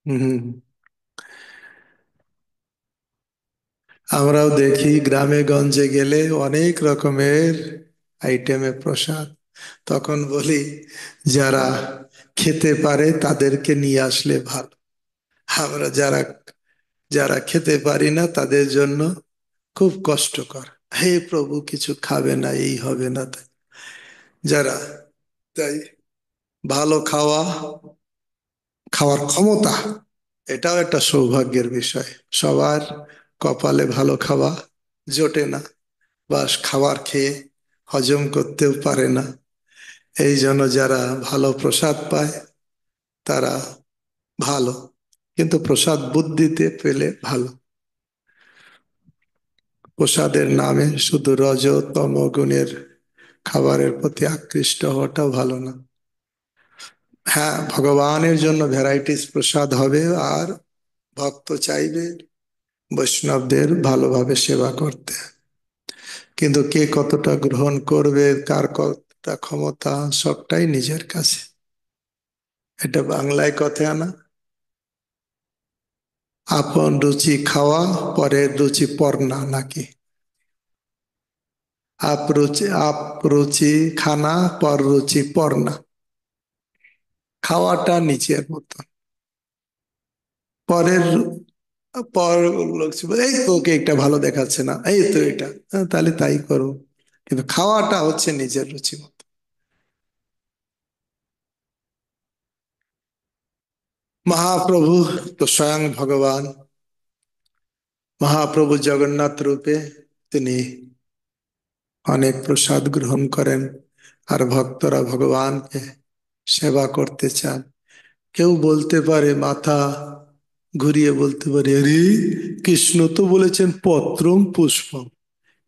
হুম। আমরাও দেখি গ্রামে গঞ্জে গেলে অনেক রকমের আইটেমে প্রসাদ। তখন বলি, যারা খেতে পারে তাদেরকে নিয়ে আসলে ভালো। আমরা যারা যারা খেতে পারি না তাদের জন্য খুব কষ্টকর। হে প্রভু, কিছু খাবে না, এই হবে না, তাই যারা, তাই ভালো খাওয়ার ক্ষমতা, এটাও একটা সৌভাগ্যের বিষয়। সবার কপালে ভালো খাওয়া জোটে না, বা খাবার খেয়ে হজম করতেও পারে না। এই জন্য যারা ভালো প্রসাদ পায় তারা ভালো, কিন্তু প্রসাদ বুদ্ধিতে পেলে ভালো। প্রসাদের নামে শুধু রজ তম গুণের খাবারের প্রতি আকৃষ্ট হওয়াটাও ভালো না। হ্যাঁ, ভগবানের জন্য ভ্যারাইটিস প্রসাদ হবে, আর ভক্ত চাইবে বৈষ্ণবদের ভালোভাবে সেবা করতে। কিন্তু কে কতটা গ্রহণ করবে, কার কতটা ক্ষমতা, সবটাই নিজের কাছে। এটা বাংলায় কথা না, আপন রুচি খাওয়া, পরের রুচি পরনা, নাকি? আপ রুচি খানা, পর রুচি পরনা। খাওয়াটা নিচের মতো, পরের পর লোক বলে, এই তোকে একটা ভালো দেখাচ্ছে না, এই তো এটা, তাহলে তাই করো। কিন্তু খাওয়াটা হচ্ছে নিজের রুচি মতো। মহাপ্রভু তো স্বয়ং ভগবান, মহাপ্রভু জগন্নাথ রূপে তিনি অনেক প্রসাদ গ্রহণ করেন, আর ভক্তরা ভগবানকে সেবা করতে চান। কেউ বলতে পারে, মাথা ঘুরিয়ে বলতে পারে, আরে কৃষ্ণ তো বলেছেন পত্রম পুষ্পম,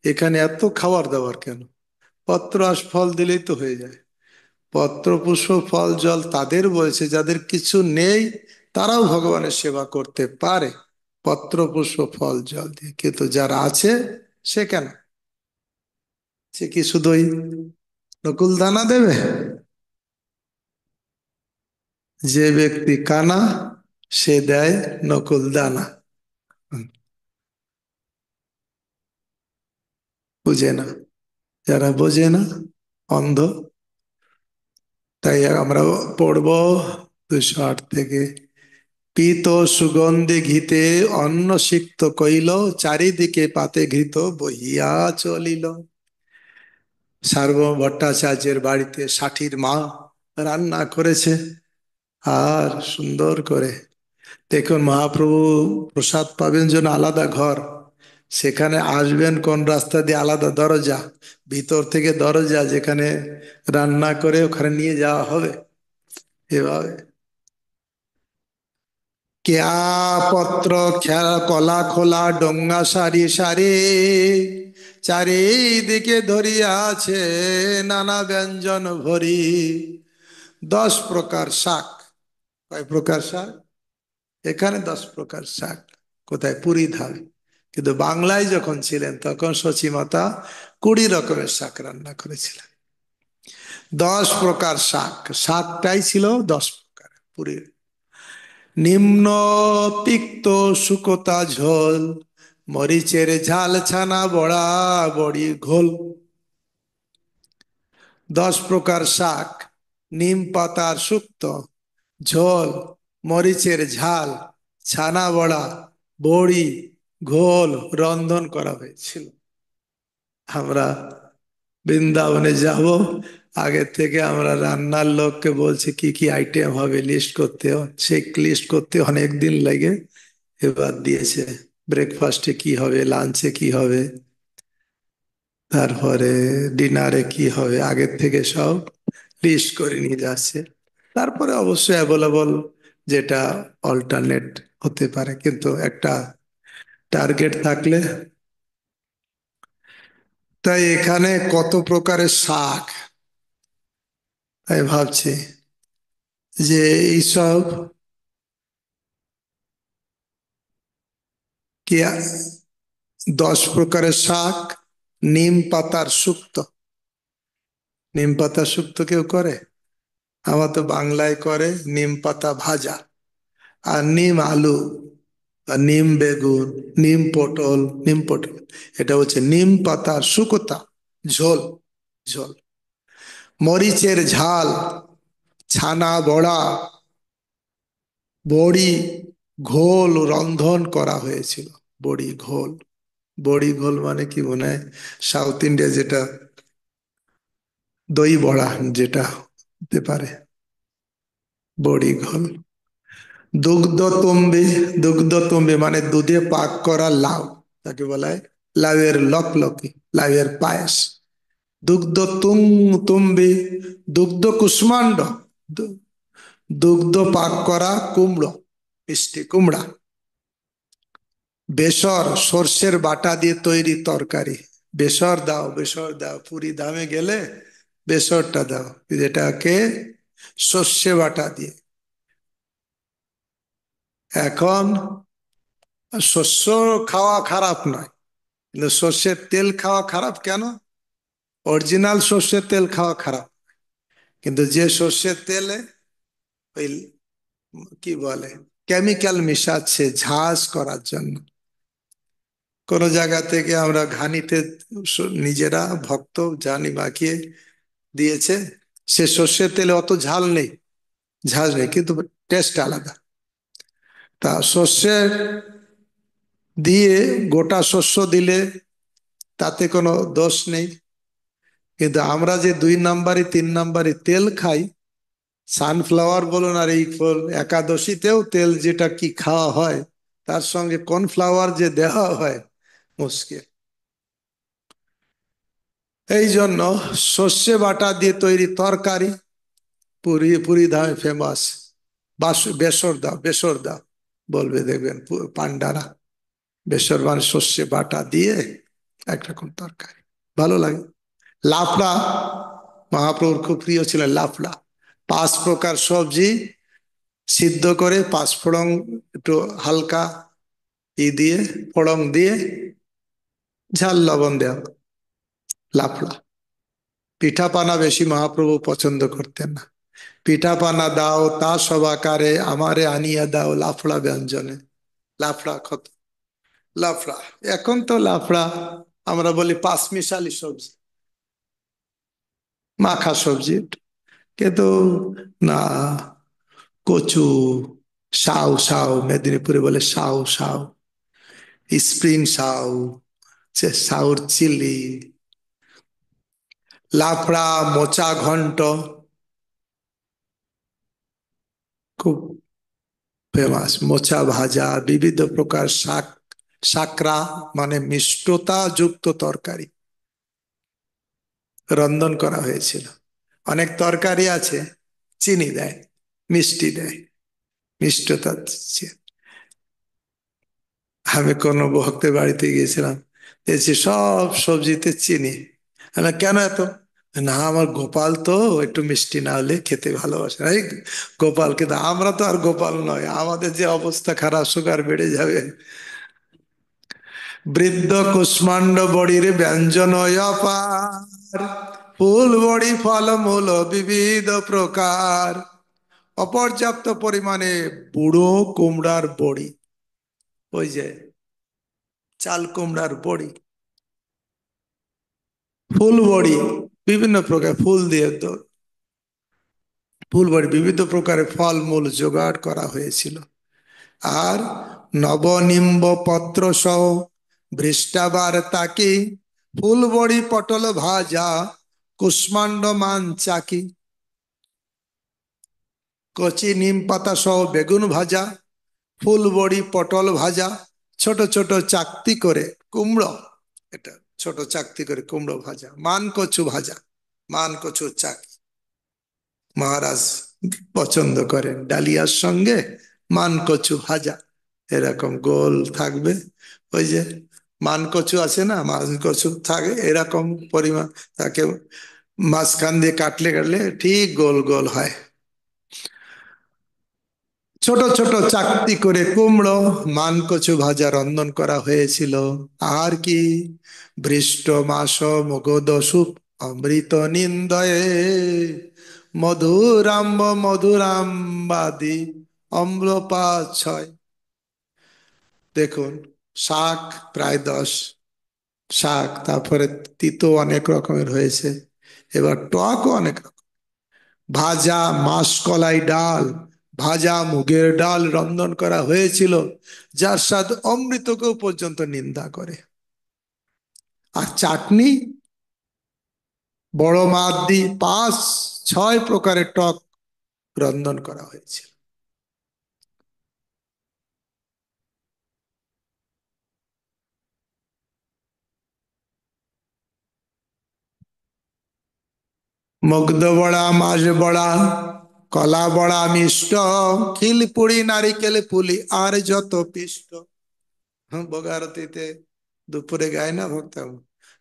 এখানে এত খাবার দাবার কেন? পত্র আর ফল দিলেই তো হয়ে যায়। পত্র পুষ্প ফল জল তাদের বলছে যাদের কিছু নেই, তারাও ভগবানের সেবা করতে পারে পত্র পুষ্প ফল জল দিয়ে, কিন্তু যারা আছে সে কেন? সে কি শুধুই নকুল দানা দেবে? যে ব্যক্তি কানা সে দেয় নকুল দানা। হুম, বুঝে না, যারা বোঝে না, অন্ধ। তাই আমরা পড়ব 208 থেকে, পীত সুগন্ধি ঘিতে অন্ন সিক্ত কইল, চারিদিকে পাতে ঘৃত বহিয়া চলিল। সার্বভৌম ভট্টাচার্যের বাড়িতে ষাঠির মা রান্না করেছে, আর সুন্দর করে। দেখুন, মহাপ্রভু প্রসাদ পাবেন জন্য আলাদা ঘর, সেখানে আসবেন কোন রাস্তা দিয়ে, আলাদা দরজা, ভিতর থেকে দরজা, যেখানে রান্না করে ওখানে নিয়ে যাওয়া হবে এভাবে। কেয়া পত্র খেলা কলা খোলা ডোঙ্গা সারি সারি, চারিদিকে ধরিয়া আছে নানা ব্যঞ্জন ভরি। 10 প্রকার শাক। কয় প্রকার শাক? এখানে 10 প্রকার শাক। কোথায়? পুরী ধামে। কিন্তু বাংলায় যখন ছিলেন তখন সচিমাতা 20 রকমের শাক রান্না করেছিলেন। 10 প্রকার শাক, শাকটাই ছিল 10 প্রকার। পুরীর নিম্ন তিক্ত শুকতা ঝোল, মরিচের ঝাল ছানা বড়া বড়ি ঘোল। 10 প্রকার শাক, নিম পাতার শুক্তো, ঝোল, মরিচের ঝাল, ছানা বড়া, বড়ি, ঘোল রন্ধন করা হয়েছিল। আমরা বৃন্দাবনে যাব, আগে থেকে আমরা রান্নার লোককে বলছি কি কি আইটেম হবে লিস্ট করতে, সেই লিস্ট করতে অনেক দিন লাগে। এবার দিয়েছে ব্রেকফাস্টে কি হবে, লাঞ্চে কি হবে, তারপরে ডিনারে কি হবে, আগের থেকে সব লিস্ট করে নিয়ে যাচ্ছে। তারপরে অবশ্যই অ্যাভেলেবল যেটা অল্টারনেট হতে পারে, কিন্তু একটা টার্গেট থাকলে। তাই এখানে কত প্রকারের শাক, তাই ভাবছি যে এইসব কি, 10 প্রকারের শাক, নিম পাতার শুক্তো। নিম পাতার শুক্তো কেউ করে? আমার তো বাংলায় করে নিম পাতা ভাজা, আর নিম আলু, আর নিম বেগুন, নিম পটল, নিম পটল, এটা হচ্ছে নিম পাতার শুকোতা ঝোল, ঝোল, মরিচের ঝাল, ছানা বড়া, বড়ি ঘোল রন্ধন করা হয়েছিল। বড়ি ঘোল, বড়ি ঘোল মানে কি মনে হয় সাউথ ইন্ডিয়া যেটা দই বড়া যেটা হতে পারে, বড়ি ঘোল। দুগ্ধ তুম্বি, দুগ্ধ তুম্বি মানে দুধে পাক করা লাউ, তাকে বলা হয় লাউয়ের লকলকি, লাউয়ের পায়েস। দুগ্ধ তুং তুম্বি, দুগ্ধ কুষ্মাণ্ড, দুগ্ধ পাক করা কুমড়ো, মিষ্টি কুমড়া। বেসর সর্ষের বাটা দিয়ে তৈরি তরকারি। বেসর দাও, বেসর দাও, পুরী ধামে গেলে বেসরটা দাও, যেটাকে সর্ষে বাটা দিয়ে। এখন শস্য খাওয়া খারাপ নয়, কিন্তু সর্ষের তেল খাওয়া খারাপ কেন? অরিজিনাল সর্ষের তেল খাওয়া খারাপ, কিন্তু যে সর্ষের তেলে ওই কি বলে কেমিক্যাল মিশাচ্ছে ঝাঁজ করার জন্য। কোন জায়গা থেকে আমরা ঘানিতে নিজেরা ভক্ত জানি মাখিয়ে দিয়েছে, সে সর্ষের তেলে অত ঝাল নেই, ঝাঁজ নেই, কিন্তু টেস্ট আলাদা। তা সর্ষের দিয়ে গোটা শস্য দিলে তাতে কোনো দোষ নেই, কিন্তু আমরা যে 2 নাম্বারই 3 নাম্বারই তেল খাই, সানফ্লাওয়ার বলুন আর এই একাদশীতেও তেল যেটা কি খাওয়া হয়, তার সঙ্গে কর্নফ্লাওয়ার যে দেওয়া হয়, মুশকিল। এই জন্য সর্ষে বাটা দিয়ে তৈরি তরকারি পুরি, পুরী ধামে ফেমাস। বেসর দাও, বেসর দাও বলবে, দেখবেন পান্ডারা বেসর মানে সর্ষে বাটা দিয়ে একরকম তরকারি, ভালো লাগে। লাফড়া মহাপ্রভুর খুব প্রিয় ছিলেন, লাফড়া 5 প্রকার সবজি সিদ্ধ করে পাঁচফোড়ন একটু হালকা দিয়ে, ফোড়ন দিয়ে, ঝাল লবণ দেওয়া, লাফড়া। পিঠা পানা বেশি মহাপ্রভু পছন্দ করতেন না। পিঠা পানা দাও তা সবাকারে, আমারে আনিয়া দাও লাফড়া ব্যঞ্জনে। লাফড়া কত, লাফড়া, এখন তো লাফড়া আমরা বলি পাঁচমিশালি সবজি, মাখা সবজি, কিন্তু না, কচু, সাউ, সাউ মেদিনীপুরে বলে সাউ, সাউ স্প্রিং সাউ, সাউর চিলি, লাফড়া, মোচা ঘন্ট খুব ফেমাস, মোচা ভাজা, বিবিধ প্রকার শাক, শাকরা মানে মিষ্টতা যুক্ত তরকারি রন্ধন করা হয়েছিল। অনেক তরকারি আছে চিনি দেয়, মিষ্টি দেয়, মিষ্টতা দিচ্ছে। আমি কোনো ভক্তের বাড়িতে গিয়েছিলাম, দেখছি সব সবজিতে চিনি। আমি কেন এত? না, আমার গোপাল তো একটু মিষ্টি না হলে খেতে ভালোবাসে না। এই গোপাল, কিন্তু আমরা তো আর গোপাল নয়, আমাদের যে অবস্থা খারাপ, সুগার বেড়ে যাবে। বৃদ্ধ কুষ্মাণ্ড বড়ির ব্যঞ্জন অপার, ফুল বড়ি ফল মূল বিবিধ প্রকার। অপর্যাপ্ত পরিমাণে বুড়ো কুমড়ার বড়ি, ওই যে চাল কুমড়ার বড়ি, ফুল বড়ি, বিভিন্ন প্রকার ফুল দিয়ে তো ফুল বড়ি, বিভিন্ন প্রকারের ফল মূল জোগাড় করা হয়েছিল। আর নবনিম্ব পত্র সহ বৃষ্টাবার তাকি, ফুল বড়ি পটল ভাজা, কুষ্মাণ্ড মান চাকি। কচি নিম পাতা সহ বেগুন ভাজা, ফুল বড়ি পটল ভাজা, ছোট ছোট চাকতি করে কুমড়ো, এটা ছোট চাকতি করে কুমড়ো ভাজা, মান কচু ভাজা, মান কচুর চাক মহারাজ পছন্দ করেন, ডালিয়ার সঙ্গে মান কচু ভাজা, এরকম গোল থাকবে। ওই যে মান কচু আছে না, মান কচু থাকে এরকম পরিমাণ, তাকে মাঝখান দিয়ে কাটলে কাটলে ঠিক গোল গোল হয়। ছোট ছোট চাকতি করে কুমড়ো, মান কচু ভাজা রন্ধন করা হয়েছিল। আর কি, বৃষ্ট মাস মগধ সুপ, অমৃত নিন্দয়ে, মধুরাম্ব মধুরাম্বাদি, অম্ল 5-6, দেখুন, শাক প্রায় 10 শাক, তারপরে তিতো অনেক রকমের হয়েছে, এবার টকও অনেক রকম। ভাজা মাসকলাই ডাল, ভাজা মুগের ডাল রন্ধন করা হয়েছিল, যার স্বাদ অমৃতকেও পর্যন্ত নিন্দা করে। আর চাটনি, বড় মাছ দিয়ে 5-6 প্রকারের টক রন্ধন করা হয়েছিল। মুগ্ধ বড়া, মাছ বড়া, কলা বড়া মিষ্ট, খিলপুড়ি নারিকেল পুলি আর যত পিষ্ট। হ্যাঁ, বগারতিতে দুপুরে গায় না ভক্ত,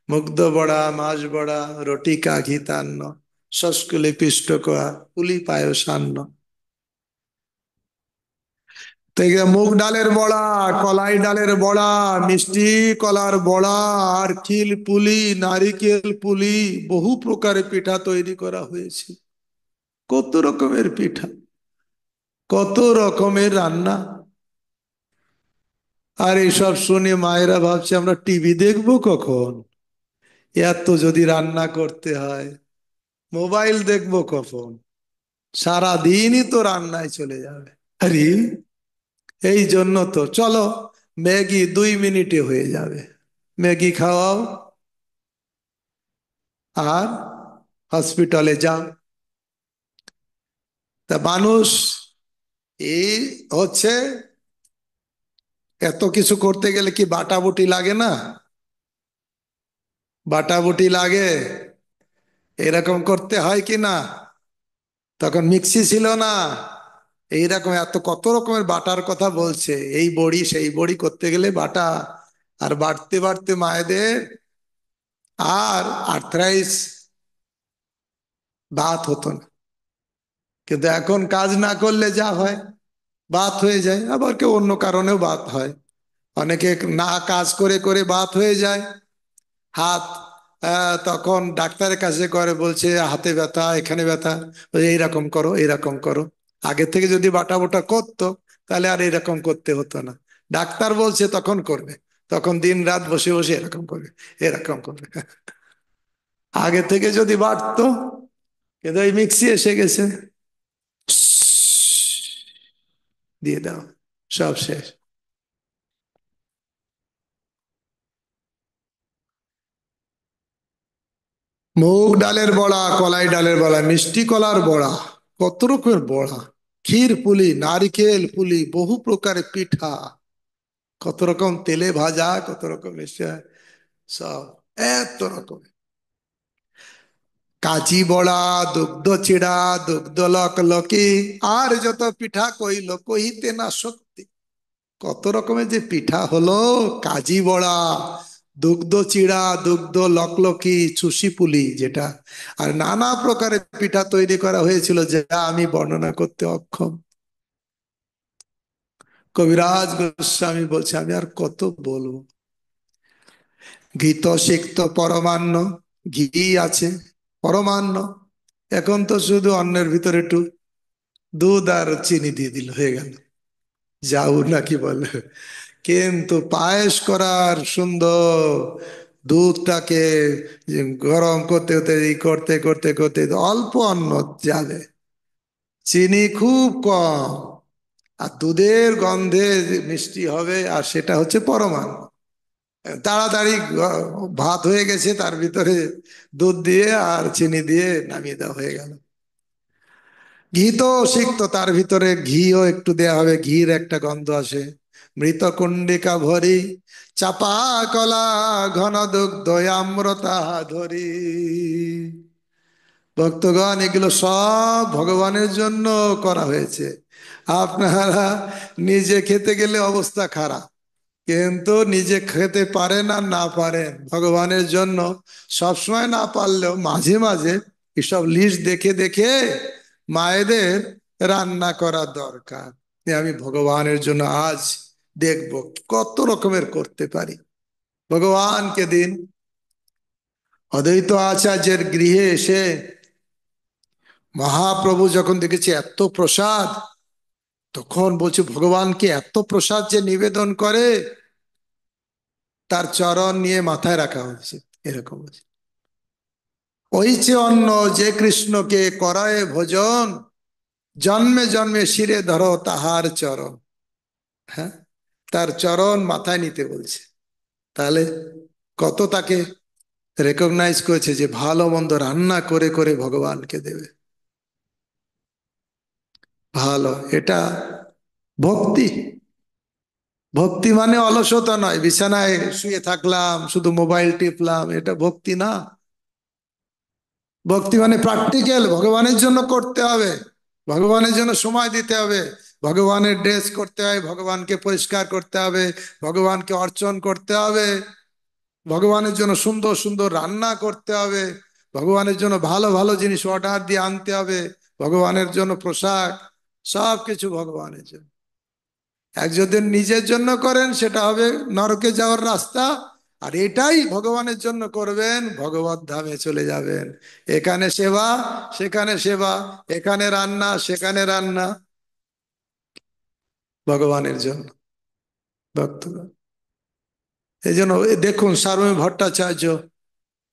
মুগ্ধ বড়া, মাছ বড়া, রুটি কা ঘিতান্ন, শস্কুলি পিষ্ট কোয়া, পুলি পায়সান্ন। তো এই মুগ ডালের বড়া, কলাই ডালের বড়া, মিষ্টি কলার বড়া, আর খিল পুলি, নারিকেল পুলি, বহু প্রকারের পিঠা তৈরি করা হয়েছে। কত রকমের পিঠা, কত রকমের রান্না। আর এইসব শুনে মায়েরা ভাবছে আমরা টিভি দেখবো কখন, এত যদি রান্না করতে হয়, মোবাইল দেখবো কখন, সারা দিনই তো রান্নায় চলে যাবে। আরে, এই জন্য তো চলো, ম্যাগি 2 মিনিটে হয়ে যাবে, ম্যাগি খাওয়াও আর হসপিটালে যাও। তা মানুষ এই হচ্ছে, এত কিছু করতে গেলে কি বাটাবুটি লাগে না? বাটাবুটি লাগে, এরকম করতে হয় কি না? তখন মিক্সি ছিল না, এইরকম এত কত রকমের বাটার কথা বলছে, এই বড়ি সেই বড়ি করতে গেলে বাটা, আর বাড়তে বাড়তে মায়েদের আর আর্থ্রাইস, বাত হতো না। কিন্তু এখন কাজ না করলে যা হয়, বাত হয়ে যায়, আবার কেউ অন্য কারণেও বাত হয়। অনেকে না কাজ করে করে বাত হয়ে যায়, হাত, তখন ডাক্তারের কাছে করে, বলছে হাতে ব্যথা, এখানে ব্যথা, বলছে এইরকম করো এইরকম করো। আগে থেকে যদি বাটা বোটা করতো, তাহলে আর এরকম করতে হতো না। ডাক্তার বলছে তখন করবে, তখন দিন রাত বসে বসে এরকম করবে, এরকম করবে। আগে থেকে যদি বাটতো, কিন্তু এই মিক্সি এসে গেছে, দিয়ে দাও, সব শেষ। মুগ ডালের বড়া, কলাই ডালের বড়া, মিষ্টি কলার বড়া, কত রকমের বড়া, ক্ষীর পুলি, নারিকেল পুলি, বহু প্রকারের পিঠা, কত রকম তেলে ভাজা, কত রকম মিষ্টি, সব এত রকম। কাঁচি বড়া, দুগ্ধ চিড়া, দুগ্ধ লকলকি, আর যত পিঠা কইল কহিতে না শক্তি। কত রকমের যে পিঠা হলো, কাজি বড়া, দুগ্ধ চিড়া, দুগ্ধ লকলকি, চুষি পুলি যেটা, আর নানা প্রকারের পিঠা তৈরি করা হয়েছিল, যা আমি বর্ণনা করতে অক্ষম। কবিরাজ গোস্বামী বলছে আমি আর কত বলবো। ঘিত সিক্ত পরমান্ন, ঘি আছে, পরমান্ন, এখন তো শুধু অন্নের ভিতরে একটু দুধ আর চিনি দিয়ে দিল, হয়ে গেল, যাও নাকি বলে। কিন্তু পায়েস করার সুন্দর, দুধটাকে গরম করতে করতে করতে করতে করতে অল্প অন্ন যাবে, চিনি খুব কম, আর দুধের গন্ধে মিষ্টি হবে, আর সেটা হচ্ছে পরমান্ন। তাড়াতাড়ি ভাত হয়ে গেছে, তার ভিতরে দুধ দিয়ে আর চিনি দিয়ে নামিয়ে দেওয়া হয়ে গেল। ঘি তো সিক্ত, তার ভিতরে ঘিও একটু দেয়া হবে, ঘির একটা গন্ধ আসে। মৃত কুণ্ডিকা ভরি, চাপা কলা, ঘন দুগ্ধ আম্রতা ধরি। ভক্তগণ, এগুলো সব ভগবানের জন্য করা হয়েছে। আপনারা নিজে খেতে গেলে অবস্থা খারাপ, কিন্তু নিজে খেতে পারেন আর না পারেন, ভগবানের জন্য সবসময় না পারলেও মাঝে মাঝে এসব লিস্ট দেখে দেখে মায়েদের রান্না করা দরকার, যে আমি ভগবানের জন্য আজ দেখব কত রকমের করতে পারি। ভগবানকে দিন। অদ্বৈত আচার্যের গৃহে এসে মহাপ্রভু যখন দেখেছে এত প্রসাদ, তখন বলছে ভগবানকে এত প্রসাদ যে নিবেদন করে, তার চরণ নিয়ে মাথায় রাখা হয়েছে, এরকম হয়েছে। ওই যে অন্ন যে কৃষ্ণকে করায় ভোজন, জন্মে জন্মে শিরে ধরো তাহার চরণ। হ্যাঁ, তার চরণ মাথায় নিতে বলছে। তাহলে কত তাকে রেকগনাইজ করেছে যে ভালো মন্দ রান্না করে করে ভগবানকে দেবে। ভালো, এটা ভক্তি। ভক্তি মানে অলসতা নয়, বিছানায় শুয়ে থাকলাম শুধু মোবাইল টিপলাম, এটা ভক্তি না। ভক্তি মানে প্র্যাকটিক্যাল, ভগবানের জন্য করতে হবে, ভগবানের জন্য সময় দিতে হবে, ভগবানের ড্রেস করতে হয়, ভগবানকে পরিষ্কার করতে হবে, ভগবানকে অর্চন করতে হবে, ভগবানের জন্য সুন্দর সুন্দর রান্না করতে হবে, ভগবানের জন্য ভালো ভালো জিনিস অর্ডার দিয়ে আনতে হবে, ভগবানের জন্য পোশাক, সব কিছু ভগবানের জন্য। এক যদি নিজের জন্য করেন সেটা হবে নরকে যাওয়ার রাস্তা, আর এটাই ভগবানের জন্য করবেন ভগবত ধামে চলে যাবেন। এখানে সেবা, সেখানে সেবা, এখানে রান্না সেখানে রান্না, ভগবানের জন্য ভক্তগণ। এই জন্য দেখুন সার্বভৌম ভট্টাচার্য,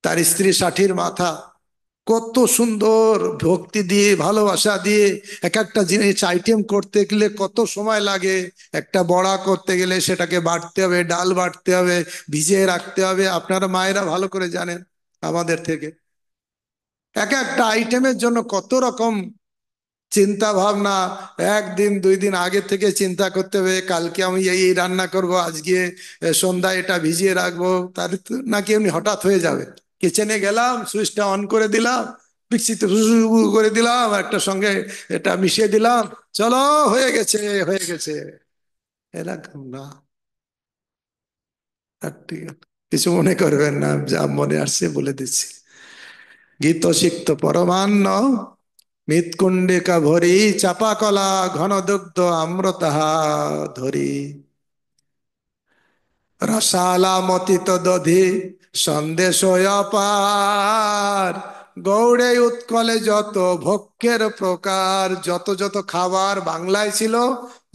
তার স্ত্রী ষাঠির মাথা, কত সুন্দর ভক্তি দিয়ে ভালোবাসা দিয়ে এক একটা জিনিস আইটেম করতে গেলে কত সময় লাগে। একটা বড়া করতে গেলে সেটাকে বাটতে হবে, ডাল বাটতে হবে, ভিজিয়ে রাখতে হবে, আপনারা মায়েরা ভালো করে জানেন আমাদের থেকে। এক একটা আইটেমের জন্য কত রকম চিন্তা ভাবনা, একদিন দুই দিন আগে থেকে চিন্তা করতে হবে কালকে আমি এই এই রান্না করব, আজকে সন্ধ্যায় এটা ভিজিয়ে রাখবো। তার নাকি এমনি হঠাৎ হয়ে যাবে, কিচেনে গেলাম সুইচটা অন করে দিলাম, মিক্সিতে করে দিলাম, একটা সঙ্গে এটা মিশিয়ে দিলাম, চলো হয়ে গেছে, হয়ে গেছে, এরকম না। প্র্যাকটিক্যাল। কিছু মনে করবেন না, যা মনে আসছে বলে দিচ্ছি। গীত সিক্ত পরমান্ন মৃৎকুণ্ডিকা ভরি, চাপা কলা ঘন দুগ্ধ আম্রতাহা ধরি, রসালা মতিত দধি সন্দেশ অপার, গৌড়ে উৎকলে যত ভক্ষের প্রকার। যত যত খাবার বাংলায় ছিল,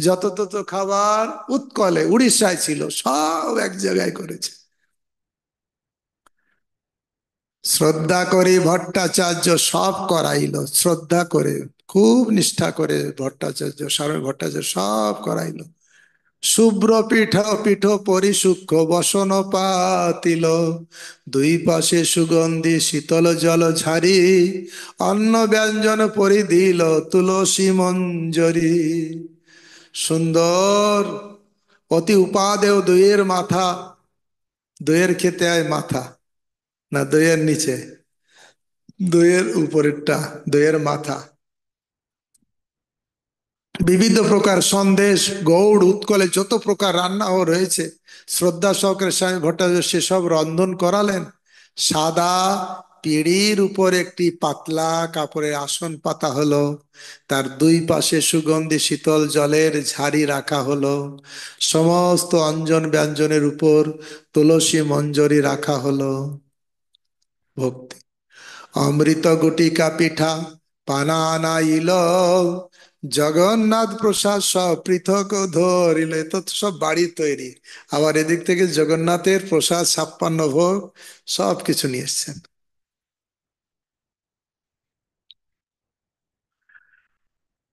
যত তত খাবার উৎকলে উড়িষ্যায় ছিল, সব এক জায়গায় করেছে। শ্রদ্ধা করে ভট্টাচার্য সব করাইল, শ্রদ্ধা করে, খুব নিষ্ঠা করে ভট্টাচার্য, সারমেয় ভট্টাচার্য সব করাইল। শুভ্র পিঠ পিঠ পরিসূক্ষ্ম বসন পাতিল, দুই পাশে সুগন্ধি শীতল জল ঝারি, অন্ন ব্যঞ্জন পরিদিল তুলসী মঞ্জরি। সুন্দর, অতি উপাদেয় দইয়ের মাথা, দইয়ের খেতে হয় মাথা, না দইয়ের নিচে, দইয়ের উপরেরটা, দইয়ের মাথা। বিবিধ প্রকার সন্দেশ, গৌড় উৎকলে যত প্রকার রান্নাও রয়েছে, শ্রদ্ধা সহকারে স্বামী ভট্টাচার্য সেসব রন্ধন করালেন। সাদা পিঁড়ির উপর একটি পাতলা কাপড়ের আসন পাতা হলো, তার দুই পাশে সুগন্ধি শীতল জলের ঝাড়ি রাখা হলো, সমস্ত অঞ্জন ব্যঞ্জনের উপর তুলসী মঞ্জরি রাখা হলো। ভক্তি। অমৃত গুটিকা পিঠা পানা আনাইল, জগন্নাথ প্রসাদ সব পৃথক ধরিল। এ তো সব বাড়ির তৈরি, আবার এদিক থেকে জগন্নাথের প্রসাদ 56 ভোগ সব কিছু নিয়ে এসছেন।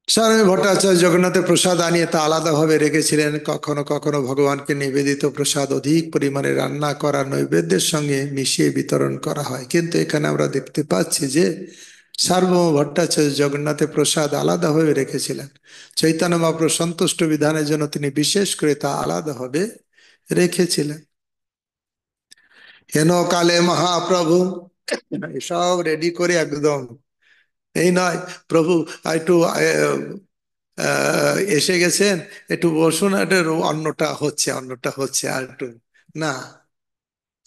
স্বামী ভট্টাচার্য জগন্নাথের প্রসাদ আনিয়ে তা আলাদাভাবে রেখেছিলেন। কখনো কখনো ভগবানকে নিবেদিত প্রসাদ অধিক পরিমাণে রান্না করা নৈবেদ্যের সঙ্গে মিশিয়ে বিতরণ করা হয়, কিন্তু এখানে আমরা দেখতে পাচ্ছি যে সার্বভৌম ভট্টাচার্য জগন্নাথের প্রসাদ আলাদাভাবে রেখেছিলেন। চৈতন্য মহাপ্রভু সন্তুষ্ট বিধানের জন্য তিনি বিশেষ করে তা আলাদাভাবে রেখেছিলেন। হেন কালে মহাপ্রভু সব রেডি করে একদম, এই নয় প্রভু একটু এসে গেছেন, একটু বসুন, একটু অন্নটা হচ্ছে, অন্নটা হচ্ছে, আর একটু না,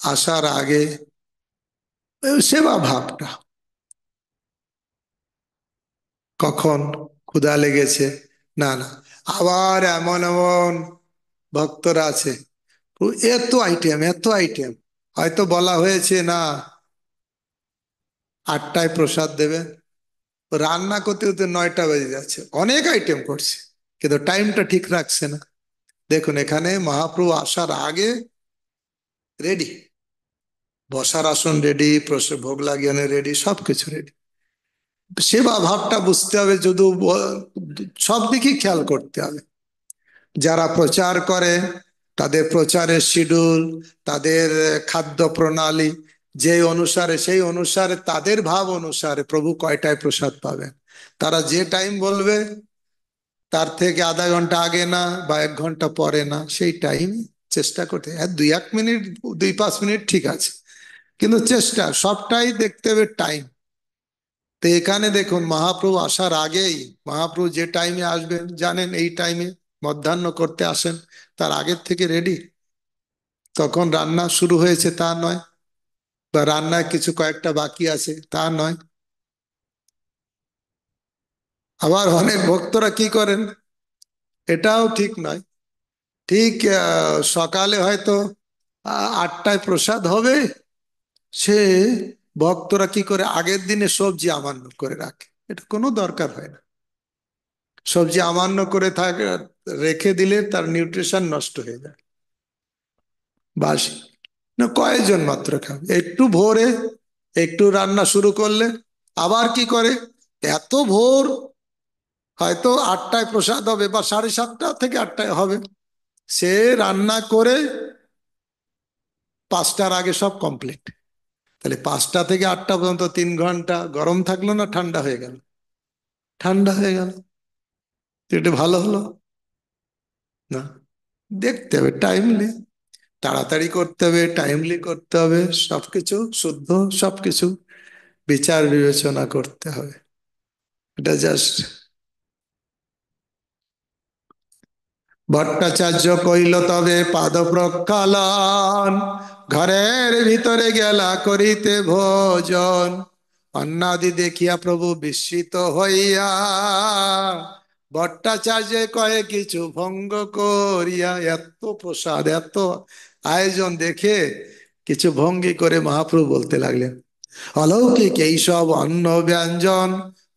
আসার আগে ওই সেবা ভাবটা, কখন ক্ষুধা লেগেছে, না না। আবার এমন এমন ভক্তরা আছে, এত আইটেম এত আইটেম, হয়তো বলা হয়েছে না 8টায় প্রসাদ দেবে, রান্না করতে করতে 9টা বেজে যাচ্ছে, অনেক আইটেম করছে। কিন্তু টাইমটা ঠিক রাখছে না। দেখুন এখানে মহাপ্রভু আসার আগে রেডি, বসার আসন রেডি, ভোগ লাগিয়ে রেডি, সবকিছু রেডি। সেবা ভাবটা বুঝতে হবে, যদি সব দিকেই খেয়াল করতে হবে। যারা প্রচার করে তাদের প্রচারের শিডিউল, তাদের খাদ্য প্রণালী, যে অনুসারে সেই অনুসারে তাদের ভাব অনুসারে প্রভু কয়টায় প্রসাদ পাবেন। তারা যে টাইম বলবে তার থেকে আধা ঘন্টা আগে না বা 1 ঘন্টা পরে না, সেই টাইম চেষ্টা করতে। হ্যাঁ, 2-1 মিনিট, 2-5 মিনিট ঠিক আছে, কিন্তু চেষ্টা সবটাই দেখতে হবে টাইম। তো এখানে দেখুন মহাপ্রভু আসার আগেই, মহাপ্রভু যে টাইমে আসবেন জানেন, এই টাইমে মধ্যাহ্ন করতে আসেন, তার আগের থেকে রেডি। তখন রান্না শুরু হয়েছে তা নয়, বা রান্নায় কিছু কয়েকটা বাকি আছে তা নয়। আবার অনেক ভক্তরা কি করেন, এটাও ঠিক নয়, ঠিক সকালে হয়তো 8টায় প্রসাদ হবে, সে ভক্তরা কি করে আগের দিনে সবজি আমান্য করে রাখে। এটা কোনো দরকার হয় না। সবজি আমান্য করে থাকে, রেখে দিলে তার নিউট্রিশন নষ্ট হয়ে যায়, বাসি। না, কয়েকজন মাত্র খাবে, একটু ভোরে একটু রান্না শুরু করলে। আবার কি করে, এত ভোর, হয়তো 8টায় প্রসাদ হবে বা 7:30 থেকে 8টায় হবে, সে রান্না করে 5টার আগে সব কমপ্লিট। তাহলে 5টা থেকে 8টা পর্যন্ত 3 ঘন্টা গরম থাকলো না ঠান্ডা হয়ে গেল? ঠান্ডা হয়ে গেল। তো এটা ভালো হলো না? দেখতে হবে টাইমলি, তাড়াতাড়ি করতে হবে, টাইমলি করতে হবে, সবকিছু শুদ্ধ, সবকিছু বিচার বিবেচনা করতে হবে। এটা জাস্ট। ভট্টাচার্য কইল তবে পাদ প্রক্ষালন, ঘরের ভিতরে গেলা করিতে ভোজন। অন্নাদি দেখিয়া প্রভু বিস্মিত হইয়া, ভট্টাচার্য কয়ে কিছু ভঙ্গ করিয়া। এত প্রসাদ, এত আয়োজন দেখে কিছু ভঙ্গি করে মহাপ্রভু বলতে লাগলেন, অলৌকিক এইসব অন্ন ব্যঞ্জন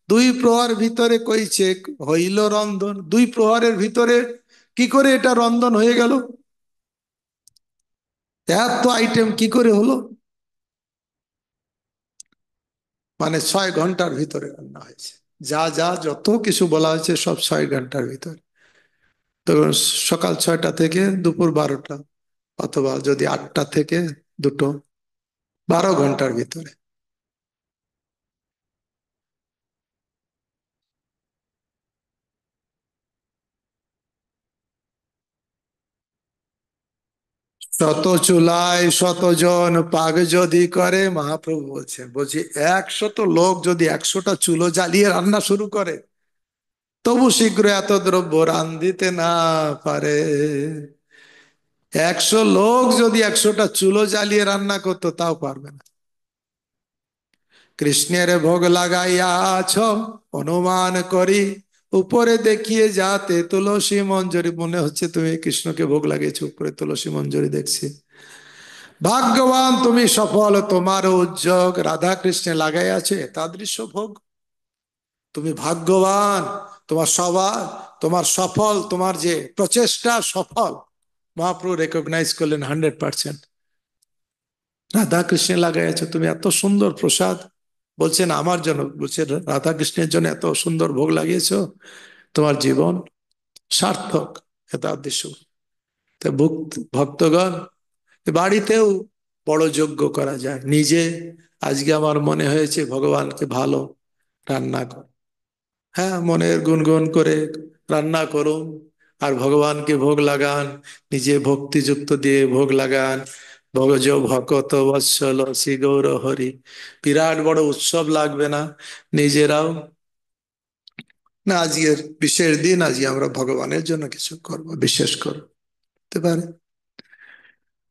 2 প্রহর ভিতরে কইছে হইল রন্ধন। 2 প্রহরের ভিতরে কি করে এটা রন্ধন হয়ে গেল? এত আইটেম কি করে হলো? মানে 6 ঘন্টার ভিতরে রান্না হয়েছে, যা যা যত কিছু বলা হয়েছে সব 6 ঘন্টার ভিতরে। তো সকাল 6টা থেকে দুপুর 12টা, অথবা যদি 8টা থেকে 2টো, 12 ঘন্টার ভিতরে। শত চুলায় 100 জন পাক যদি করে, মহাপ্রভু বলছেন, বলছি 100 লোক যদি 100টা চুলো জ্বালিয়ে রান্না শুরু করে, তবু শীঘ্র এত দ্রব্য রান্ধিতে না পারে। 100 লোক যদি 100টা চুলো জ্বালিয়ে রান্না করতো, তাও পারবে না। কৃষ্ণের ভোগ লাগাইয়াছ অনুমান করি, উপরে দেখিয়ে যাতে তুলসী মঞ্জরি। মনে হচ্ছে তুমি কৃষ্ণকে ভোগ লাগিয়েছো, উপরে তুলসী মঞ্জরি দেখছি। ভাগ্যবান তুমি, সফল তোমার উদ্যোগ, রাধা কৃষ্ণে লাগাই আছে তাদৃশ্য ভোগ। তুমি ভাগ্যবান, তোমার সবার, তোমার সফল, তোমার যে প্রচেষ্টা সফল। মহাপ্রভু রেকগনাইজ করলেন 100%। রাধা কৃষ্ণে লাগাই আছো তুমি, এত সুন্দর প্রসাদ। বলছেন আমার জন্য, বলছে রাধা কৃষ্ণের জন্য এত সুন্দর ভোগ লাগিয়েছো, তোমার জীবন সার্থক। এত উদ্দেশ্য। তো ভক্তগণ, বাড়িতেও বড় যজ্ঞ করা যায়। নিজে আজকে আমার মনে হয়েছে ভগবানকে ভালো রান্না কর, হ্যাঁ, মনের গুনগুন করে রান্না করুন, আর ভগবানকে ভোগ লাগান। নিজে ভক্তিযুক্ত দিয়ে ভোগ লাগান। ভগজ ভকত বৎসল শ্রী গৌর হরি। বিরাট বড় উৎসব লাগবে না, নিজেরাও না, আজকের বিশেষ দিন, আজকে আমরা ভগবানের জন্য কিছু করব, বিশেষ করতে পারে।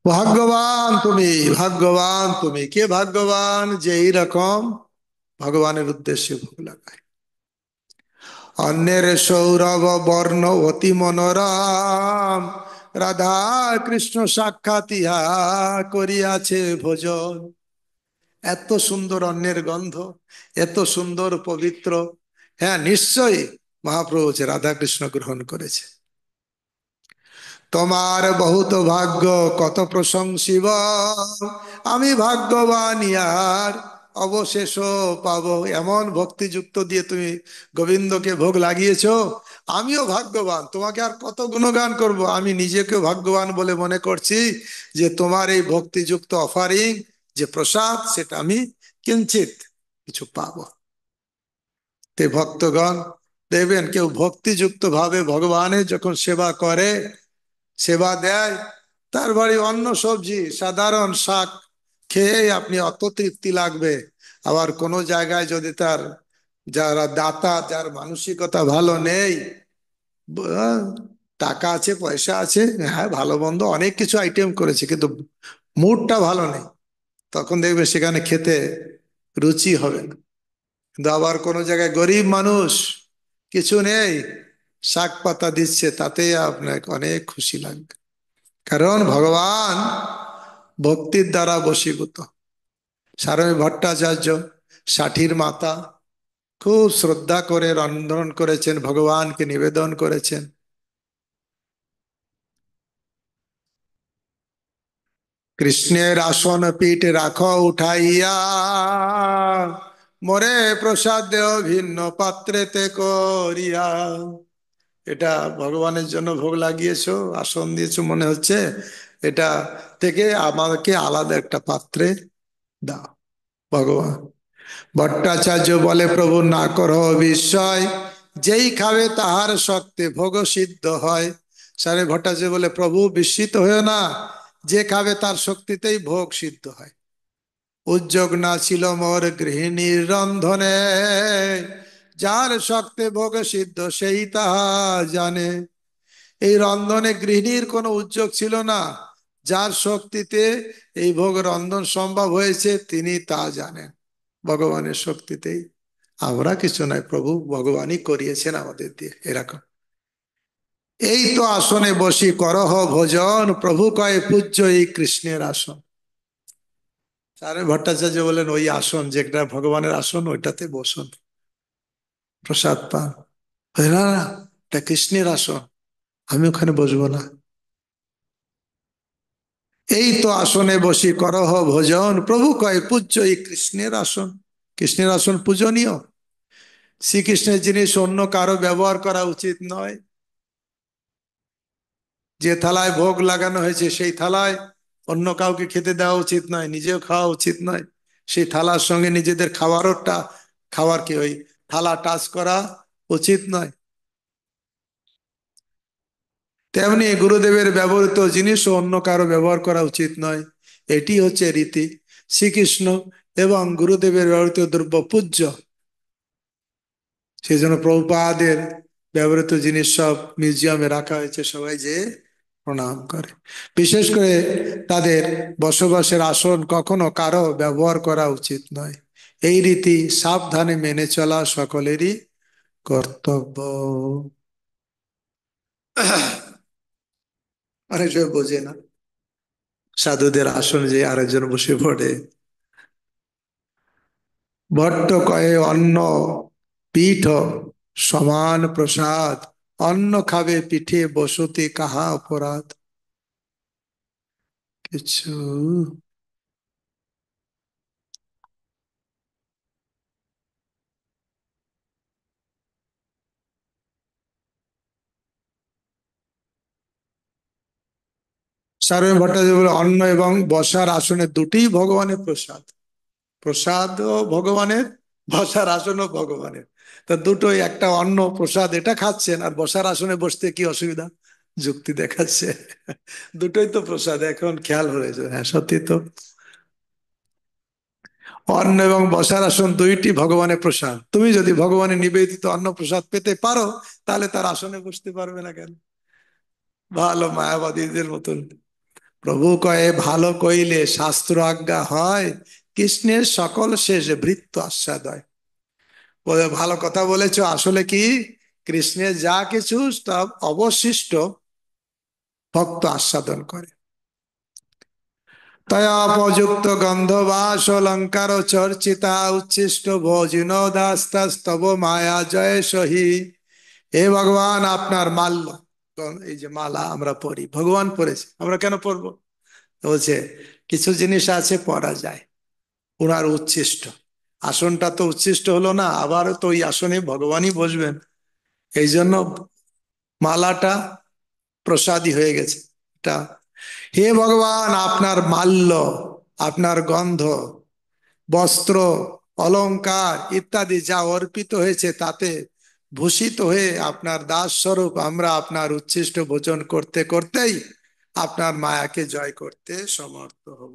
ভাগ্যবান তুমি, ভাগ্যবান তুমি। কে ভাগ্যবান? যে এইরকম ভগবানের উদ্দেশ্যে ভোগ লাগায়। অন্যের সৌরভ বর্ণ অতি মনোরম, রাধা কৃষ্ণ সাক্ষাৎ ইহা করিয়াছে ভোজন। এত সুন্দর অন্যের গন্ধ, এত সুন্দর পবিত্র। হ্যাঁ, নিশ্চয়ই মহাপ্রভু বলছে রাধা কৃষ্ণ গ্রহণ করেছে। তোমার বহুত ভাগ্য কত প্রশংসিব, আমি ভাগ্যবান ইয়ার অবশেষ পাবো। এমন ভক্তিযুক্ত দিয়ে তুমি গোবিন্দকে ভোগ লাগিয়েছো, আমিও ভাগ্যবান, তোমাকে আর কত গুণগান করব। আমি নিজেকে ভাগ্যবান বলে মনে করছি যে তোমার এই ভক্তিযুক্ত অফারিং যে প্রসাদ, সেটা আমি কিঞ্চিত কিছু পাবো। তে ভক্তগণ দেখবেন, কেউ ভক্তিযুক্ত ভাবে ভগবানের যখন সেবা করে, সেবা দেয়, তার বাড়ি অন্ন সবজি সাধারণ শাক খেয়ে আপনি অত তৃপ্তি লাগবে। আবার কোনো জায়গায় যদি তার, যারা দাতা, যার মানসিকতা ভালো নেই, আহ, টাকা আছে পয়সা আছে, হ্যাঁ ভালো মন্দ অনেক কিছু আইটেম করেছে, কিন্তু মুডটা ভালো নেই, তখন দেখবে সেখানে খেতে রুচি হবে না। কিন্তু আবার কোনো জায়গায় গরিব মানুষ, কিছু নেই, শাক পাতা দিচ্ছে, তাতে আপনাকে অনেক খুশি লাগবে। কারণ ভগবান ভক্তির দ্বারা বশীভূত। সারমী ভট্টাচার্য, ষাঠির মাতা, খুব শ্রদ্ধা করে রন্ধন করেছেন, ভগবানকে নিবেদন করেছেন। কৃষ্ণের আসন পীঠ রাখো উঠাইয়া, মোরে প্রসাদ দেও ভিন্ন পাত্রেতে করিয়া। এটা ভগবানের জন্য ভোগ লাগিয়েছো, আসন দিয়েছো মনে হচ্ছে, এটা থেকে আমাকে আলাদা একটা পাত্রে দাও। ভগবান ভট্টাচার্য বলে, প্রভু না করো বিস্ময়, যেই খাবে তাহার শক্তি ভোগ সিদ্ধ হয়। স্বামী ভট্টাচার্য বলে, প্রভু বিস্মিত হয়েও না, যে খাবে তার শক্তিতেই ভোগ সিদ্ধ হয়। উদ্যোগ না ছিল মোর গৃহিণীর রন্ধনে, যার শক্তি ভোগ সিদ্ধ সেই তাহা জানে। এই রন্ধনে গৃহিণীর কোনো উদ্যোগ ছিল না, যার শক্তিতে এই ভোগ রন্ধন সম্ভব হয়েছে তিনি তা জানেন। ভগবানের শক্তিতেই, আমরা কিছু নয়, প্রভু ভগবানই করিয়েছেন আমাদের দিয়ে এরকম। এই তো আসনে বসি করহ ভোজন, প্রভু কয়ে পূজ্য এই কৃষ্ণের আসন। স্বামী ভট্টাচার্য বলেন, ওই আসন যেটা ভগবানের আসন, ওইটাতে বসুন, প্রসাদ পান। বলে, না না, এটা কৃষ্ণের আসন, আমি ওখানে বসবো না। এই তো আসনে বসি করহ ভোজন, প্রভু কয় পূজ্য এই কৃষ্ণের আসন। কৃষ্ণের আসন পূজনীয়, শ্রীকৃষ্ণের জিনিস অন্য কারো ব্যবহার করা উচিত নয়। যে থালায় ভোগ লাগানো হয়েছে সেই থালায় অন্য কাউকে খেতে দেওয়া উচিত নয়, নিজেও খাওয়া উচিত নয়। সেই থালার সঙ্গে নিজেদের খাবারটা, খাবার কি ওই থালা টাচ করা উচিত নয়। তেমনি গুরুদেবের ব্যবহৃত জিনিসও অন্য কারো ব্যবহার করা উচিত নয়, এটি হচ্ছে রীতি। শ্রীকৃষ্ণ এবং গুরুদেবের ব্যবহৃত দ্রব্য পূজ্য, সেই জন্য প্রভুপাদের ব্যবহৃত জিনিস সব মিউজিয়ামে রাখা হয়েছে, সবাই যে প্রণাম করে। বিশেষ করে তাদের বসবাসের আসন কখনো কারো ব্যবহার করা উচিত নয়। এই রীতি সাবধানে মেনে চলা সকলেরই কর্তব্য। অনেক সময় বোঝে না, সাধুদের আসন যে আরেকজন বসে পড়ে। ভট্ট কয়ে অন্ন পীঠ সমান প্রসাদ, অন্ন খাবে পিঠে বসতি কাহা অপরাধ। কিছু সারমেয় ভট্টাচার্য বলে, অন্ন এবং বসার আসনে দুটিই ভগবানের প্রসাদ। প্রসাদও ভগবানের, বসার আসনও ভগবানের। তা দুটোই, একটা অন্ন প্রসাদ এটা খাচ্ছেন, আর বসার আসনে বসতে কি অসুবিধা, যুক্তি দেখাচ্ছে। দুটোই তো প্রসাদ, এখন খেয়াল হয়েছে, হ্যাঁ সত্যি তো। অন্ন এবং বসার আসন দুইটি ভগবানের প্রসাদ। তুমি যদি ভগবানের নিবেদিত অন্ন প্রসাদ পেতে পারো, তাহলে তার আসনে বসতে পারবে না কেন? ভালো মায়াবাদীদের মতন। প্রভু কয়ে, ভালো কইলে শাস্ত্র আজ্ঞা হয়, কৃষ্ণের সকল শেষ ভৃত্য আস্বাদ হয়। বলে, ভালো কথা বলেছো, আসলে কি কৃষ্ণের যা কিছু সব অবশিষ্ট ভক্ত আস্বাদন করে। তয়োপযুক্ত গন্ধবাস অলঙ্কার চর্চিতা উচ্ছিষ্ট ভোজিনো দাস্তাস্তব মায়া জয় সহি। হে ভগবান আপনার মাল্য, এই যে মালা আমরা পরি, ভগবান পরেছে, আমরা কেন পরবো? তো বলছে কিছু জিনিস আছে পরা যায়, ওনার উচ্ছিষ্ট, আসনটা তো উচ্ছিষ্ট হলো না, আবার তো ওই আসনে ভগবানই বসবেন, এই জন্য মালাটা প্রসাদী হয়ে গেছে এটা। হে ভগবান আপনার মাল্য, আপনার গন্ধ, বস্ত্র, অলংকার ইত্যাদি যা অর্পিত হয়েছে তাতে ভূষিত হয়ে আপনার দাস স্বরূপ আমরা আপনার উচ্ছিষ্ট ভোজন করতে করতেই আপনার মায়াকে জয় করতে সমর্থ হব।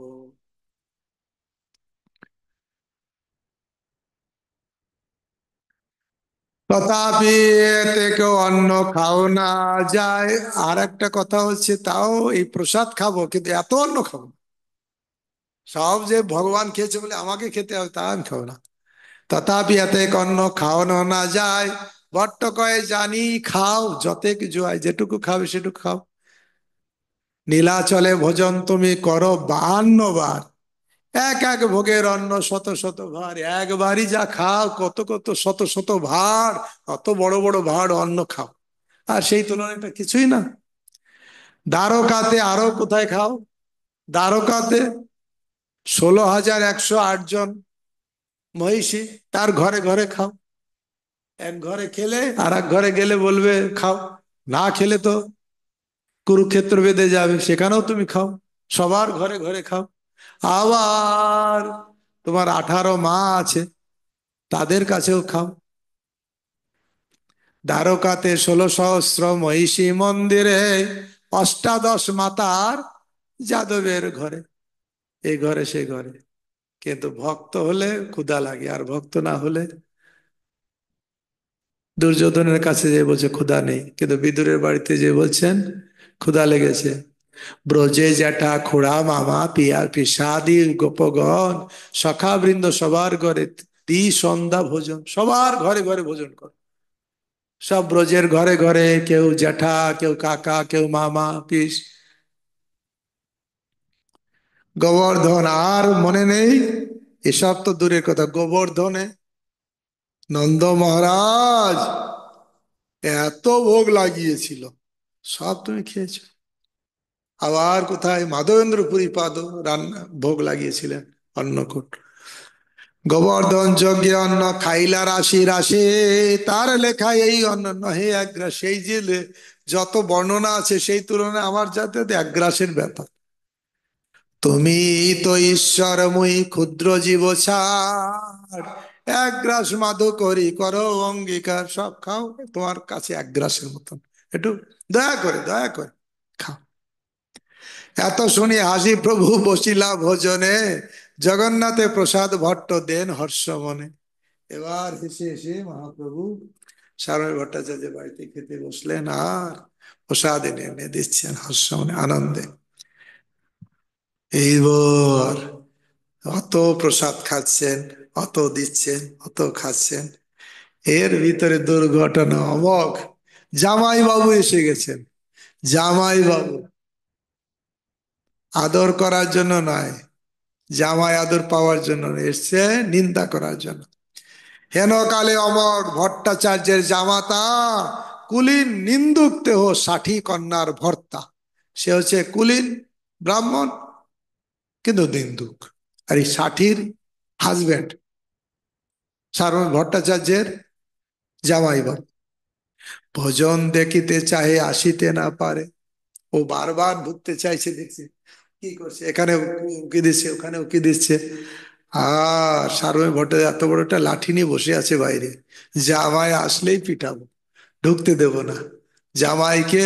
তথাপি এতে কেউ অন্ন খাও না যায়। আর একটা কথা হচ্ছে, তাও এই প্রসাদ খাবো কিন্তু এত অন্ন খাবো না। সব যে ভগবান খেয়েছে বলে আমাকে খেতে হবে তা আমি খাবো না। তথাপি এতে অন্ন খাওয়ানো না যায়, বট্ট কয়ে জানি খাও যতেক জুয়ায়, যেটুকু খাবে সেটুকু খাও। নীলাচলে ভোজন তুমি করো 52 বার, এক এক ভোগের অন্ন শত শত ভার, একবারই যা খাও কত কত শত শত ভার, অত বড় বড় ভার অন্ন খাও, আর সেই তুলনাটা কিছুই না। দ্বারকাতে আরো কোথায় খাও, দ্বারকাতে 16,108 জন মহিষী, তার ঘরে ঘরে খাও। এক ঘরে খেলে আর এক ঘরে গেলে বলবে খাও, না খেলে তো কুরুক্ষেত্র বেঁধে যাবে, সেখানেও তুমি খাও, সবার ঘরে ঘরে খাও। আবার তোমার 18 মা আছে, তাদের কাছেও খাও। দ্বারকাতে 16 সহস্র মহিষী মন্দিরে, অষ্টাদশ মাতার যাদবের ঘরে, এই ঘরে সেই ঘরে। কিন্তু ভক্ত হলে ক্ষুধা লাগে, আর ভক্ত না হলে, দুর্যোধনের কাছে যে বলছে ক্ষুধা নেই, কিন্তু বিদুরের বাড়িতে যে বলছেন ক্ষুধা লেগেছে। ব্রজে জ্যাঠা খুড়া মামা পিয়া পিসাদি গোপগণ, সখা বৃন্দ সবার ঘরে সন্ধ্যা ভোজন, সবার ঘরে ঘরে ভোজন কর। সব ব্রজের ঘরে ঘরে, কেউ জ্যাঠা, কেউ কাকা, কেউ মামা পিস। গোবর্ধন আর মনে নেই, এসব তো দূরের কথা, গোবর্ধনে নন্দ মহারাজ এত ভোগ লাগিয়েছিল, সব তুমি খেয়েছো। আবার কোথায় মাধবেন্দ্র পুরী পাদ রান্না ভোগ লাগিয়েছিলেন, অন্নকূট। গোবর্ধন যজ্ঞে অন্ন খাইলা রাশি রাশি, তার লেখা এই অন্ন নহে এক গ্রাস। সেই যে যত বর্ণনা আছে সেই তুলনায় আমার যাতে 1 গ্রাসের ব্যাপার। তুমি তো ঈশ্বরময়ী ক্ষুদ্র জীব ছাড়, 1 গ্রাস মাধু করি করো অঙ্গীকার, সব খাও, তোমার কাছে 1 গ্রাসের মতন, একটু দয়া করে দয়া করে খাও। এত শুনি হাসি প্রভু বসিলা ভোজনে, জগন্নাথে প্রসাদ ভট্ট দেন হর্ষ মনে। এবার হেসে হেসে মহাপ্রভু সারমেয় ভট্টাচার্যের বাড়িতে খেতে বসলেন, আর প্রসাদ এনে এনে দিচ্ছেন হর্ষ মনে আনন্দে। এইবার অত প্রসাদ খাচ্ছেন, অত দিচ্ছেন, অত খাচ্ছেন, এর ভিতরে দুর্ঘটনা অমোঘ। জামাই বাবু এসে গেছেন। জামাই বাবু আদর করার জন্য নয়, জামাই আদর পাওয়ার জন্য এসছে নিন্দা করার জন্য। হেন কালে অমর ভট্টাচার্যের জামাতা, কুলীন নিন্দুক দেহ 60 কন্যার ভর্তা। সে হচ্ছে কুলীন ব্রাহ্মণ কিন্তু নিন্দুক, আর এই 60-র হাজবেন্ড সারমেয় ভট্টাচার্যের জামাই বাবু। ভোজন দেখিতে চাহে আসিতে না পারে, ও বারবার ঢুকতে চাইছে, দেখছে কি করছে, এখানে উকি দিচ্ছে, ওখানে উকি দিচ্ছে। আর সারমেয় ভট্টাচার্য এত বড় একটা লাঠি নিয়ে বসে আছে বাইরে, জামাই আসলেই পিটাবো, ঢুকতে দেব না। জামাইকে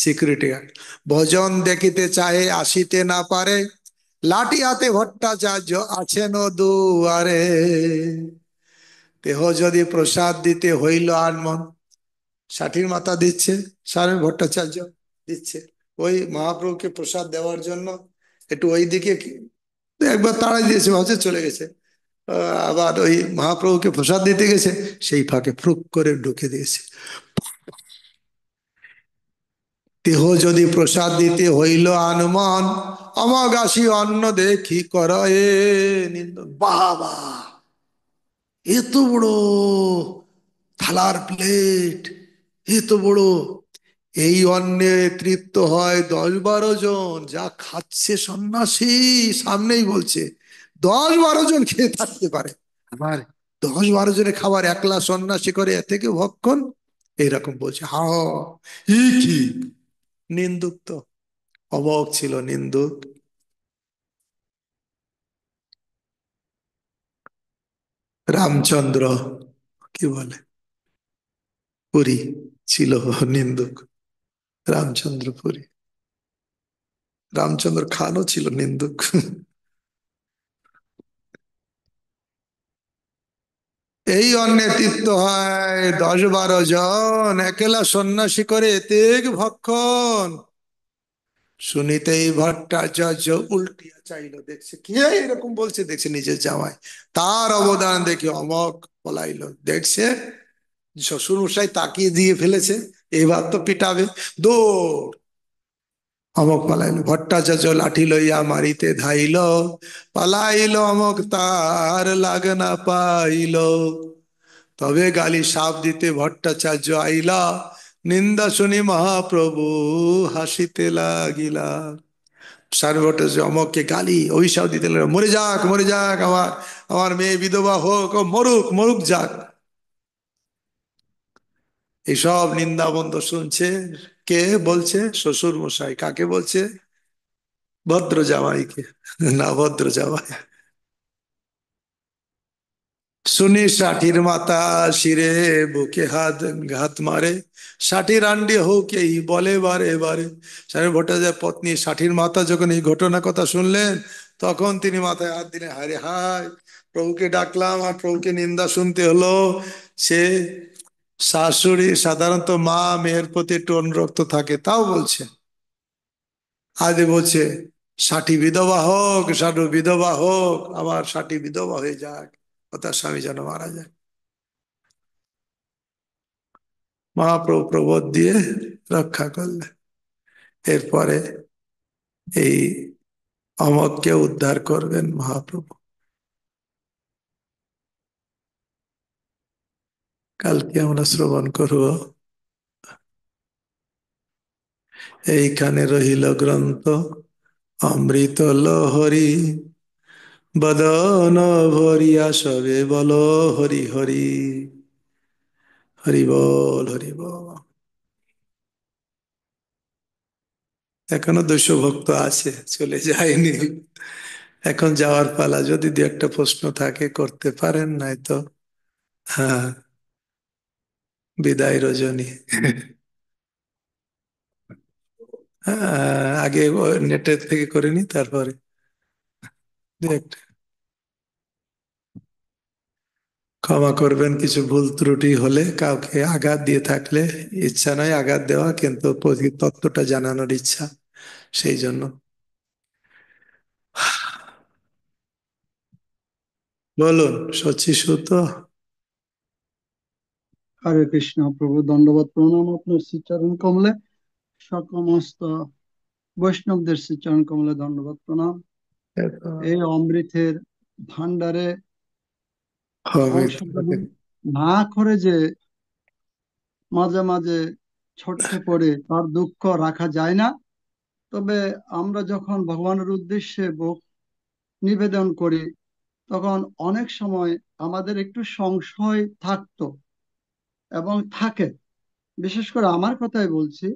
সিকিউরিটি গার্ড। ভোজন দেখিতে চাহে আসিতে না পারে, লাঠি হাতে ভট্টাচার্য আছেন দুয়ারে। দেহ যদি প্রসাদ দিতে হইল আনমন, 60-র মাথা দিচ্ছে, সারমেয় ভট্টাচার্য দিচ্ছে, ওই মহাপ্রভুকে প্রসাদ দেওয়ার জন্য একটু ওই দিকে একবার তাড়াই দিয়েছে, ভাবছে চলে গেছে। আবার ওই মহাপ্রভুকে প্রসাদ দিতে গেছে, সেই ফাঁকে ফুক করে ঢুকে দিয়েছে। দেহ যদি প্রসাদ দিতে হইল আনমন, অমগাসী অন্ন দেখি কর এ নিন্দন। বাবা, এত বড় থালার প্লেট, এ তো বড়, এই অন্নে তৃপ্ত হয় 10-12 জন, যা খাচ্ছে সন্ন্যাসী, সামনেই বলছে 10-12 জন খেয়ে থাকতে পারে। আবার 10-12 জনের খাবার একলা সন্ন্যাসী করে, এ থেকে ভক্ষণ, এইরকম বলছে। হা, ই কি নিন্দুক তো, অমোঘ ছিল নিন্দুক। রামচন্দ্র, কি বলে, পুরী ছিল নিন্দুক। রামচন্দ্র পুরী, রামচন্দ্র খানও ছিল নিন্দুক। এই অন্নে তৃপ্ত হয় 10-12 জন, একলা সন্ন্যাসী করে এতেক ভক্ষণ। শুনিতেই ভট্টাচার্য উল্টিয়া চাইল, দেখছে কে এরকম বলছে, দেখছে নিজের জামাই, তার অবদান দেখে অমক পলাইলো। দেখছে শ্বশুর মশাই তাকিয়ে দিয়ে ফেলেছে, এবার তো পিটাবে, দৌড়। অমক পালাইল, ভট্টাচার্য লাঠি লইয়া মারিতে ধাইল, পালাইল অমক তার লাগনা পাইল। তবে গালি সাপ দিতে ভট্টাচার্য আইলা, নিন্দা শুনি মহাপ্রভু হাসিতে লাগিলা। সারে ভট্টাচার্য অমককে গালি অভিশাপ দিতে লাগলো, মরে যাক মরে যাক, আমার আমার মেয়ে বিধবা হোক, ও মরুক মরুক যাক। এইসব নিন্দাবন্ধ শুনছে, কে বলছে, শ্বশুর মশাই। কাকে বলছে? ভদ্র জামাইকে, না ভদ্র জামাই। শুনি ষাটির মাথা শিরে বুকে হাত ঘাত মারে, ষাটির আন্ডি হোক এই বলে বারে বারে। স্বামী ভট্টাচার্য পত্নী ষাটির মাথা যখন এই ঘটনা কথা শুনলেন, তখন তিনি মাথায় হাত দিলেন, হায় রে হায়, প্রভুকে ডাকলাম আর প্রভুকে নিন্দা শুনতে হলো। সে শাশুড়ি, সাধারণত মা মেয়ের প্রতি একটু অনুরক্ত থাকে, তাও বলছে, আজ বলছে ষাটি বিধবা হোক, ষাটু বিধবা হোক, আবার ষাটি বিধবা হয়ে যাক, ও তার স্বামী যেন মারা যায়। মহাপ্রভু প্রবোধ দিয়ে রক্ষা করলেন। এরপরে এই অমককে উদ্ধার করবেন মহাপ্রভু। কালকে আমরা শ্রবণ করব। এইখানে রহিল গ্রন্থ, অমৃত লহরী, বদন ভরিয়া সবে বল হরি হরি। হরি বল হরি বল। এখনো 200 ভক্ত আছে, চলে যায়নি। এখন যাওয়ার পালা, যদি দু একটা প্রশ্ন থাকে করতে পারেন, নাই তো হ্যাঁ, বিদায় রজনী। হ্যাঁ, আগে নেটের থেকে করে নি, তারপরে দু একটা। ক্ষমা করবেন কিছু ভুল ত্রুটি হলে, কাউকে আঘাত দিয়ে থাকলে। ইচ্ছা নয় আঘাত দেওয়া, কিন্তু তত্ত্বটা জানানোর ইচ্ছা, সেই জন্য। বলুন শচী সুত। হরে কৃষ্ণ। প্রভু দণ্ডবত প্রণাম আপনার শ্রীচরণ কমলে, সমস্ত বৈষ্ণবদের শ্রীচরণ কমলে দণ্ডবত প্রণাম। এই অমৃতের ভান্ডারে অংশগ্রহণ না করে যে মাঝে মাঝে ছটকে পড়ে তার দুঃখ রাখা যায় না। তবে আমরা যখন ভগবানের উদ্দেশ্যে ভোগ নিবেদন করি, তখন অনেক সময় আমাদের একটু সংশয় থাকতো এবং থাকে। বিশেষ করে আমার কথাই বলছি।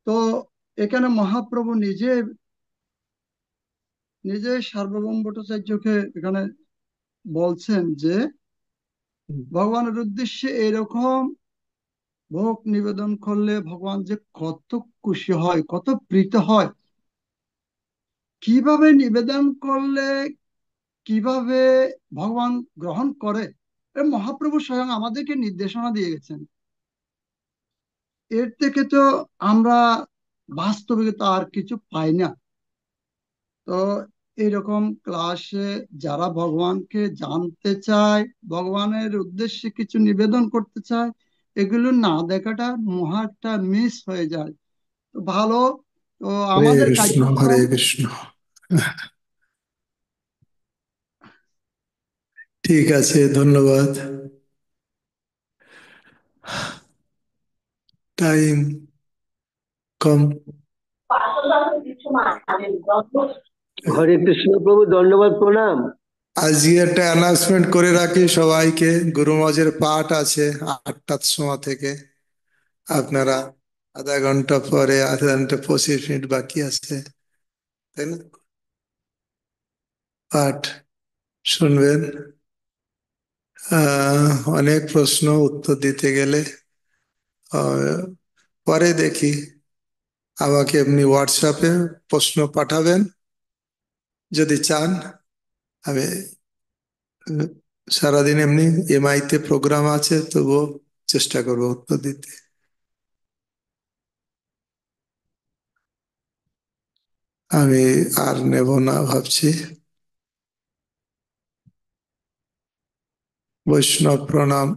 তো এখানে মহাপ্রভু নিজে নিজে সার্বভৌম ভট্টাচার্যকে এখানে বলছেন যে ভগবানের উদ্দেশ্যে এরকম ভোগ নিবেদন করলে ভগবান যে কত খুশি হয়, কত প্রীত হয়, কিভাবে নিবেদন করলে কিভাবে ভগবান গ্রহণ করে, এ মহাপ্রভু স্বয়ং আমাদেরকে নির্দেশনা দিয়ে গেছেন। এর থেকে তো আমরা বাস্তবিকতা আর কিছু পাই না। তো এইরকম ক্লাসে যারা ভগবানকে জানতে চায়, ভগবানের উদ্দেশ্যে কিছু নিবেদন করতে চায়, এগুলো না দেখাটা মহা একটা মিস হয়ে যায়। তো ভালো। তো হরে আমাদের কৃষ্ণ হরে কার্যক্রম। কৃষ্ণ। ঠিক আছে, ধন্যবাদ। टाइम कम। হরে কৃষ্ণ প্রভু, ধন্যবাদ, প্রণাম। আজকে একটা অ্যানাউন্সমেন্ট করে রাখি সবাইকে, গুরুমজের পাঠ আছে 8টার সময় থেকে। আপনারা আধা ঘন্টা পরে, আধা ঘন্টা 25 মিনিট বাকি আছে, তাই না? পাঠ শুনবেন। অনেক প্রশ্ন উত্তর দিতে গেলে পরে দেখি, আমাকে এমনি হোয়াটসঅ্যাপে প্রশ্ন পাঠাবেন যদি চান। আমি সারাদিন এমনি এমআইতে প্রোগ্রাম আছে, তবুও চেষ্টা করবো উত্তর দিতে। আমি আর নেব না ভাবছি। বৈষ্ণব প্রণাম।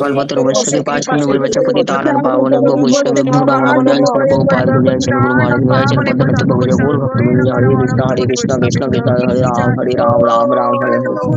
कल्पतरुवश्य कृपा सिंधु वैवच पतितानं पावनेभ्यो वैष्णवेभ्यो नमो नमः। जय श्री प्रभुपाद की, जय श्री गुरु महाराज की, जय श्री पद्मनाभ प्रभु, जय गौर भक्त वृंद, हरे कृष्ण कृष्ण कृष्ण हरे राम, हरे राम राम राम हरे हरे।